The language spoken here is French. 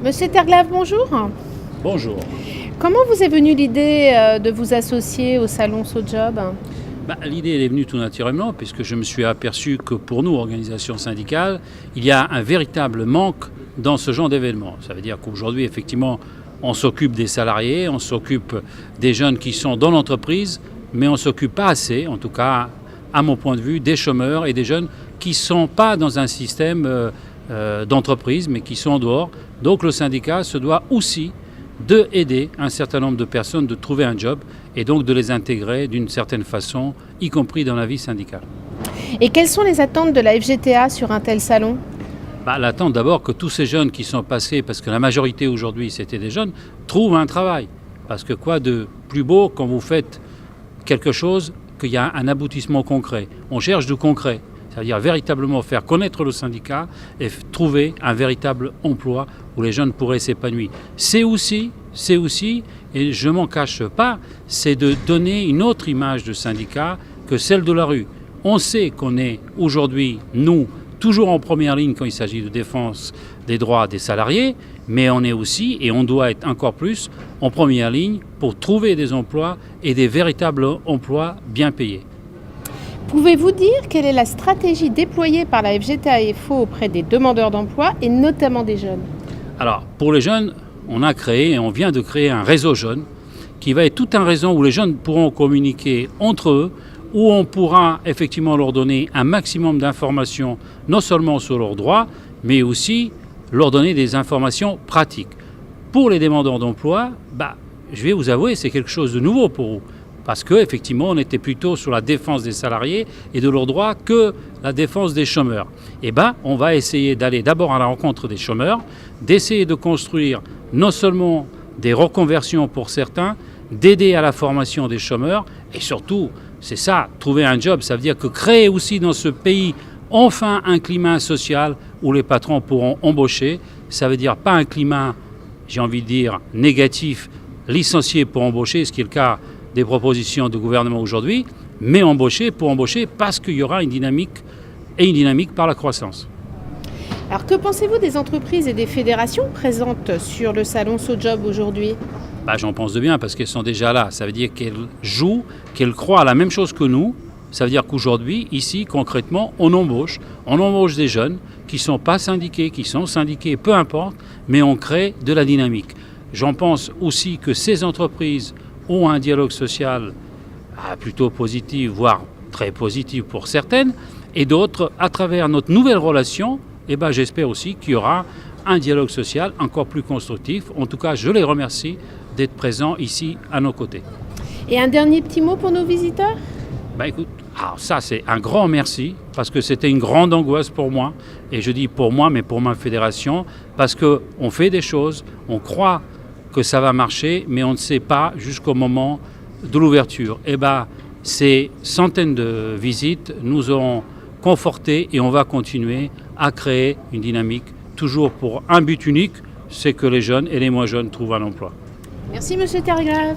Monsieur Terglave, bonjour. Bonjour. Comment vous est venue l'idée de vous associer au salon SoJob? L'idée elle est venue tout naturellement puisque je me suis aperçu que pour nous, organisations syndicales, il y a un véritable manque dans ce genre d'événement. Ça veut dire qu'aujourd'hui, effectivement, on s'occupe des salariés, on s'occupe des jeunes qui sont dans l'entreprise, mais on ne s'occupe pas assez, en tout cas à mon point de vue, des chômeurs et des jeunes qui ne sont pas dans un système d'entreprise, mais qui sont en dehors. Donc le syndicat se doit aussi d'aider un certain nombre de personnes de trouver un job et donc de les intégrer d'une certaine façon, y compris dans la vie syndicale. Et quelles sont les attentes de la FGTA sur un tel salon? L'attente d'abord que tous ces jeunes qui sont passés, parce que la majorité aujourd'hui c'était des jeunes, trouvent un travail. Parce que quoi de plus beau quand vous faites quelque chose qu'il y a un aboutissement concret. On cherche du concret. C'est-à-dire véritablement faire connaître le syndicat et trouver un véritable emploi où les jeunes pourraient s'épanouir. C'est aussi, et je ne m'en cache pas, c'est de donner une autre image de syndicat que celle de la rue. On sait qu'on est aujourd'hui, nous, toujours en première ligne quand il s'agit de défense des droits des salariés, mais on est aussi, et on doit être encore plus, en première ligne pour trouver des emplois et des véritables emplois bien payés. Pouvez-vous dire quelle est la stratégie déployée par la FGTA-FO auprès des demandeurs d'emploi et notamment des jeunes? Alors, pour les jeunes, on vient de créer un réseau jeune qui va être tout un réseau où les jeunes pourront communiquer entre eux, où on pourra effectivement leur donner un maximum d'informations, non seulement sur leurs droits, mais aussi leur donner des informations pratiques. Pour les demandeurs d'emploi, je vais vous avouer, c'est quelque chose de nouveau pour vous. Parce qu'effectivement, on était plutôt sur la défense des salariés et de leurs droits que la défense des chômeurs. On va essayer d'aller d'abord à la rencontre des chômeurs, d'essayer de construire non seulement des reconversions pour certains, d'aider à la formation des chômeurs et surtout, c'est ça, trouver un job, ça veut dire que créer aussi dans ce pays enfin un climat social où les patrons pourront embaucher. Ça veut dire pas un climat, j'ai envie de dire, négatif, licencier pour embaucher, ce qui est le cas des propositions du gouvernement aujourd'hui, mais embaucher pour embaucher parce qu'il y aura une dynamique par la croissance. Alors que pensez-vous des entreprises et des fédérations présentes sur le salon SoJob aujourd'hui? J'en pense de bien parce qu'elles sont déjà là. Ça veut dire qu'elles jouent, qu'elles croient à la même chose que nous. Ça veut dire qu'aujourd'hui, ici, concrètement, on embauche des jeunes qui ne sont pas syndiqués, qui sont syndiqués, peu importe, mais on crée de la dynamique. J'en pense aussi que ces entreprises ont un dialogue social plutôt positif, voire très positif pour certaines, et d'autres, à travers notre nouvelle relation, j'espère aussi qu'il y aura un dialogue social encore plus constructif. En tout cas, je les remercie d'être présents ici à nos côtés. Et un dernier petit mot pour nos visiteurs? Écoute, ça c'est un grand merci, parce que c'était une grande angoisse pour moi, et je dis pour moi, mais pour ma fédération, parce qu'on fait des choses, on croit que ça va marcher, mais on ne sait pas jusqu'au moment de l'ouverture. Ces centaines de visites nous ont confortés et on va continuer à créer une dynamique, toujours pour un but unique, c'est que les jeunes et les moins jeunes trouvent un emploi. Merci Monsieur Terglave.